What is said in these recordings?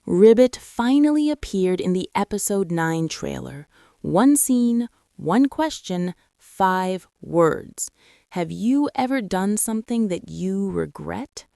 Ribbit finally appeared in the episode 9 trailer. One scene, one question, 5 words. Have you ever done something that you regret?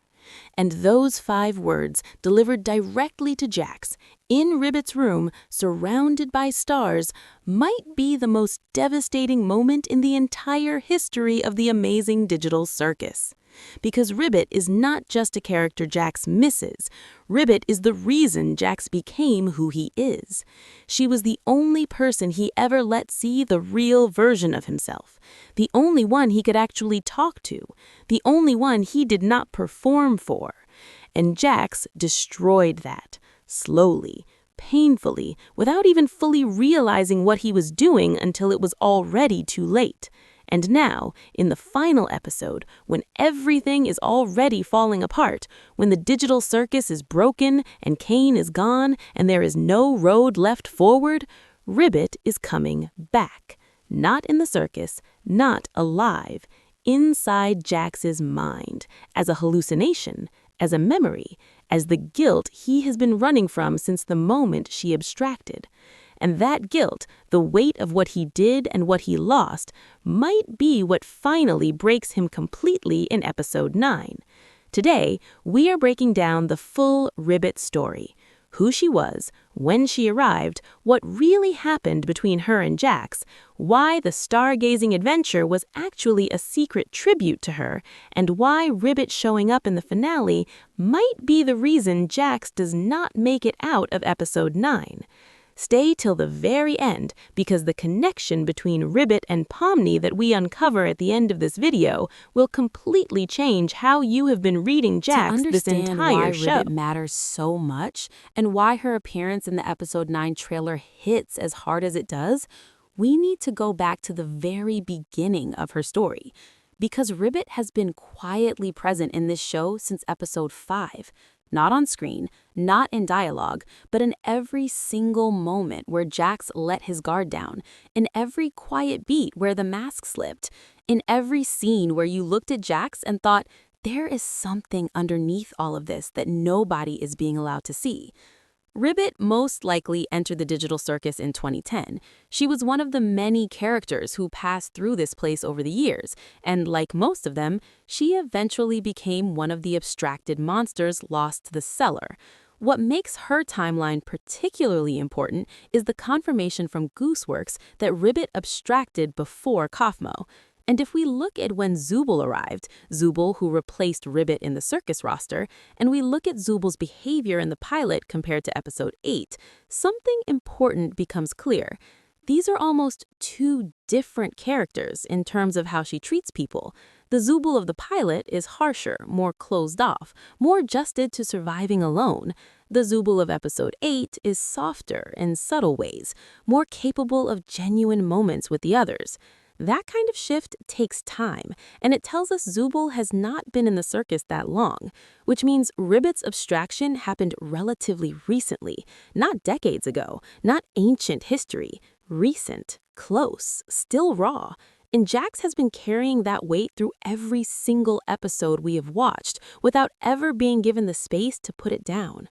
And those 5 words, delivered directly to Jax, in Ribbit's room, surrounded by stars, might be the most devastating moment in the entire history of the Amazing Digital Circus. Because Ribbit is not just a character Jax misses. Ribbit is the reason Jax became who he is. She was the only person he ever let see the real version of himself. The only one he could actually talk to. The only one he did not perform for. And Jax destroyed that. Slowly, painfully, without even fully realizing what he was doing until it was already too late. And now, in the final episode, when everything is already falling apart, when the digital circus is broken and Kane is gone and there is no road left forward, Ribbit is coming back. Not in the circus, not alive, inside Jax's mind, as a hallucination, as a memory, as the guilt he has been running from since the moment she abstracted. And that guilt, the weight of what he did and what he lost, might be what finally breaks him completely in episode 9. Today, we are breaking down the full Ribbit story. Who she was, when she arrived, what really happened between her and Jax, why the stargazing adventure was actually a secret tribute to her, and why Ribbit showing up in the finale might be the reason Jax does not make it out of episode 9. Stay till the very end, because the connection between Ribbit and Pomni that we uncover at the end of this video will completely change how you have been reading Jax this entire show. To understand why Ribbit matters so much, and why her appearance in the episode 9 trailer hits as hard as it does, we need to go back to the very beginning of her story. Because Ribbit has been quietly present in this show since episode 5. Not on screen, not in dialogue, but in every single moment where Jax let his guard down, in every quiet beat where the mask slipped, in every scene where you looked at Jax and thought, there is something underneath all of this that nobody is being allowed to see. Ribbit most likely entered the digital circus in 2010. She was one of the many characters who passed through this place over the years, and like most of them, she eventually became one of the abstracted monsters lost to the cellar. What makes her timeline particularly important is the confirmation from Gooseworx that Ribbit abstracted before Kaufmo. And if we look at when Zooble arrived, Zooble who replaced Ribbit in the circus roster, and we look at Zooble's behavior in the pilot compared to episode 8, something important becomes clear. These are almost 2 different characters in terms of how she treats people. The Zooble of the pilot is harsher, more closed off, more adjusted to surviving alone. The Zooble of episode 8 is softer in subtle ways, more capable of genuine moments with the others. That kind of shift takes time, and it tells us Zooble has not been in the circus that long, which means Ribbit's abstraction happened relatively recently, not decades ago, not ancient history, recent, close, still raw. And Jax has been carrying that weight through every single episode we have watched without ever being given the space to put it down.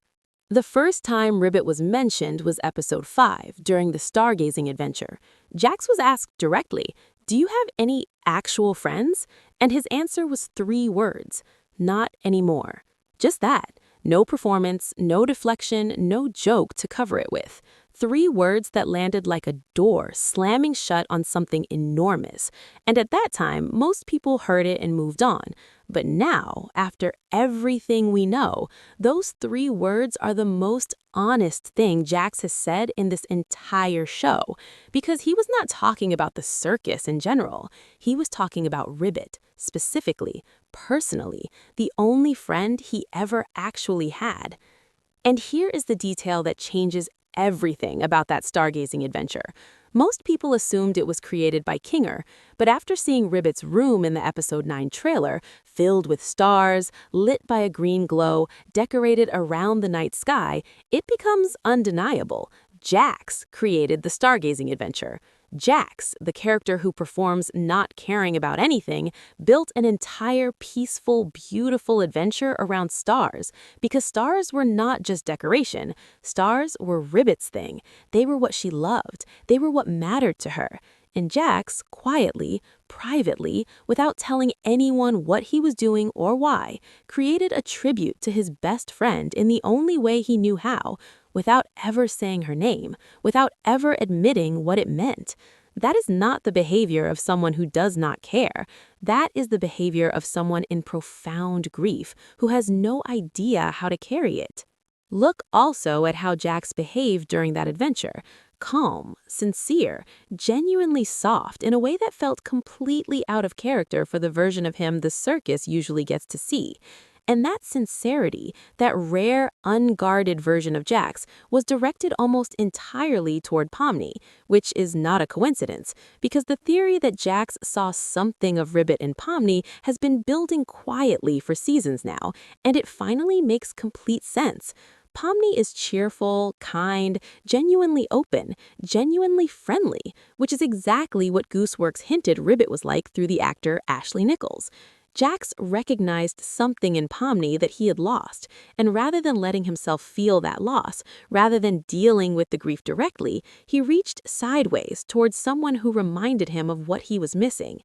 The first time Ribbit was mentioned was episode 5, during the stargazing adventure. Jax was asked directly, "Do you have any actual friends?" And his answer was 3 words, "Not anymore." Just that. No performance, no deflection, no joke to cover it with. 3 words that landed like a door slamming shut on something enormous. And at that time, most people heard it and moved on. But now, after everything we know, those 3 words are the most honest thing Jax has said in this entire show. Because he was not talking about the circus in general. He was talking about Ribbit, specifically, personally, the only friend he ever actually had. And here is the detail that changes everything about that stargazing adventure. Most people assumed it was created by Kinger, but after seeing Ribbit's room in the episode 9 trailer, filled with stars, lit by a green glow, decorated around the night sky, it becomes undeniable. Jax created the stargazing adventure. Jax, the character who performs not caring about anything, built an entire peaceful, beautiful adventure around stars, because stars were not just decoration. Stars were Ribbit's thing. They were what she loved. They were what mattered to her. And Jax, quietly, privately, without telling anyone what he was doing or why, created a tribute to his best friend in the only way he knew how, without ever saying her name, without ever admitting what it meant. That is not the behavior of someone who does not care. That is the behavior of someone in profound grief, who has no idea how to carry it. Look also at how Jax behaved during that adventure. Calm, sincere, genuinely soft in a way that felt completely out of character for the version of him the circus usually gets to see. And that sincerity, that rare, unguarded version of Jax, was directed almost entirely toward Pomni, which is not a coincidence, because the theory that Jax saw something of Ribbit in Pomni has been building quietly for seasons now, and it finally makes complete sense. Pomni is cheerful, kind, genuinely open, genuinely friendly, which is exactly what Gooseworx hinted Ribbit was like through the actor Ashley Nichols. Jax recognized something in Pomni that he had lost, and rather than letting himself feel that loss, rather than dealing with the grief directly, he reached sideways towards someone who reminded him of what he was missing.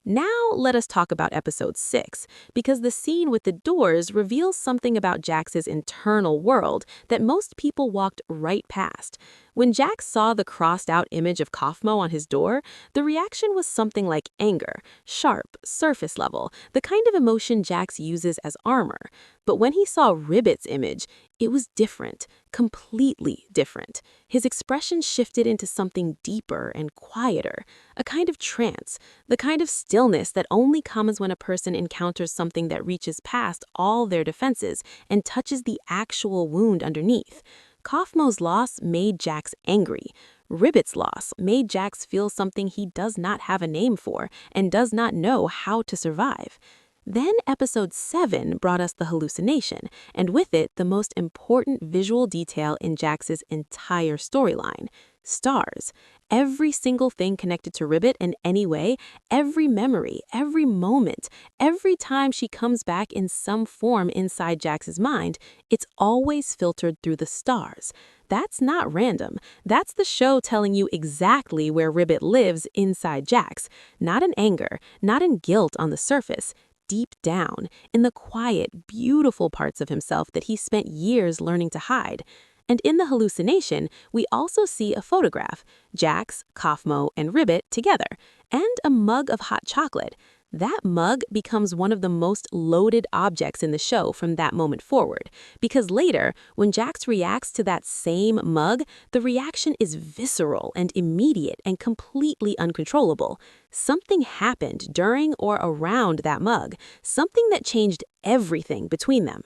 Now let us talk about episode 6, because the scene with the doors reveals something about Jax's internal world that most people walked right past. When Jax saw the crossed-out image of Kaufmo on his door, the reaction was something like anger, sharp, surface level, the kind of emotion Jax uses as armor. But when he saw Ribbit's image, it was different, completely different. His expression shifted into something deeper and quieter, a kind of trance, the kind of stillness that only comes when a person encounters something that reaches past all their defenses and touches the actual wound underneath. Kaufmo's loss made Jax angry. Ribbit's loss made Jax feel something he does not have a name for and does not know how to survive. Then episode 7 brought us the hallucination, and with it the most important visual detail in Jax's entire storyline. Stars. Every single thing connected to Ribbit in any way, every memory, every moment, every time she comes back in some form inside Jax's mind, it's always filtered through the stars. That's not random. That's the show telling you exactly where Ribbit lives inside Jax. Not in anger, not in guilt on the surface. Deep down, in the quiet, beautiful parts of himself that he spent years learning to hide. And in the hallucination, we also see a photograph, Jax, Kaufmo, and Ribbit together, and a mug of hot chocolate. That mug becomes one of the most loaded objects in the show from that moment forward, because later, when Jax reacts to that same mug, the reaction is visceral and immediate and completely uncontrollable. Something happened during or around that mug, something that changed everything between them.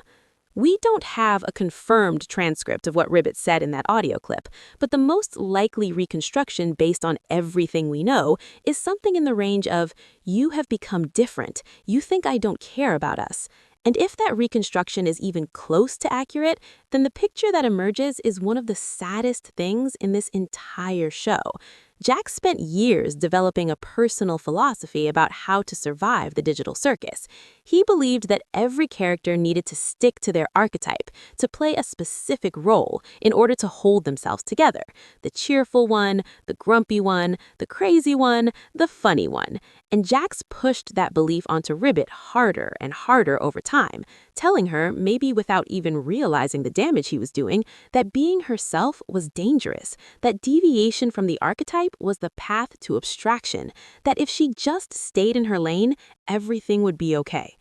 We don't have a confirmed transcript of what Ribbit said in that audio clip, but the most likely reconstruction based on everything we know is something in the range of, "You have become different. You think I don't care about us." And if that reconstruction is even close to accurate, then the picture that emerges is one of the saddest things in this entire show. Jax spent years developing a personal philosophy about how to survive the digital circus. He believed that every character needed to stick to their archetype, to play a specific role in order to hold themselves together. The cheerful one, the grumpy one, the crazy one, the funny one. And Jax pushed that belief onto Ribbit harder and harder over time, telling her, maybe without even realizing the damage he was doing, that being herself was dangerous, that deviation from the archetype was the path to abstraction, that if she just stayed in her lane, everything would be okay.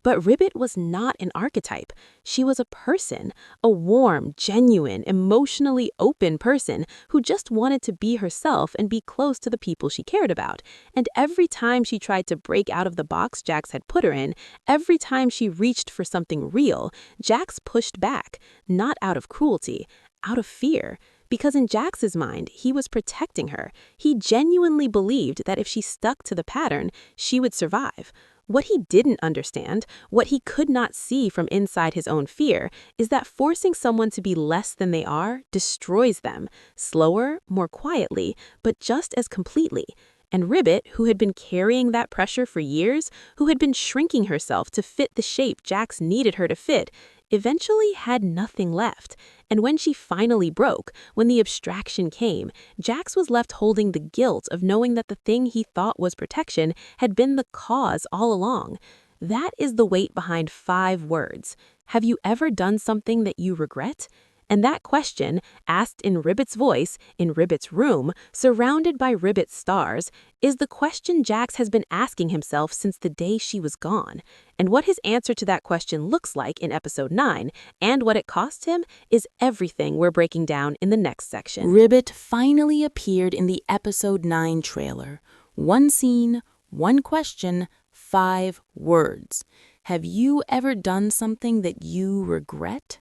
But Ribbit was not an archetype. She was a person, a warm, genuine, emotionally open person who just wanted to be herself and be close to the people she cared about. And every time she tried to break out of the box Jax had put her in, every time she reached for something real, Jax pushed back, not out of cruelty, out of fear. Because in Jax's mind, he was protecting her. He genuinely believed that if she stuck to the pattern, she would survive. What he didn't understand, what he could not see from inside his own fear, is that forcing someone to be less than they are destroys them, slower, more quietly, but just as completely. And Ribbit, who had been carrying that pressure for years, who had been shrinking herself to fit the shape Jax needed her to fit, eventually had nothing left. And when she finally broke, when the abstraction came, Jax was left holding the guilt of knowing that the thing he thought was protection had been the cause all along. That is the weight behind 5 words. Have you ever done something that you regret? And that question, asked in Ribbit's voice, in Ribbit's room, surrounded by Ribbit's stars, is the question Jax has been asking himself since the day she was gone. And what his answer to that question looks like in episode 9, and what it cost him, is everything we're breaking down in the next section. Ribbit finally appeared in the episode 9 trailer. 1 scene, 1 question, 5 words. Have you ever done something that you regret?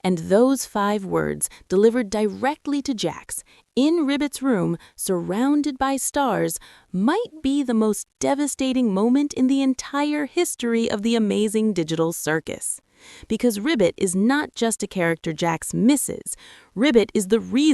And those 5 words, delivered directly to Jax, in Ribbit's room, surrounded by stars, might be the most devastating moment in the entire history of the Amazing Digital Circus. Because Ribbit is not just a character Jax misses. Ribbit is the reason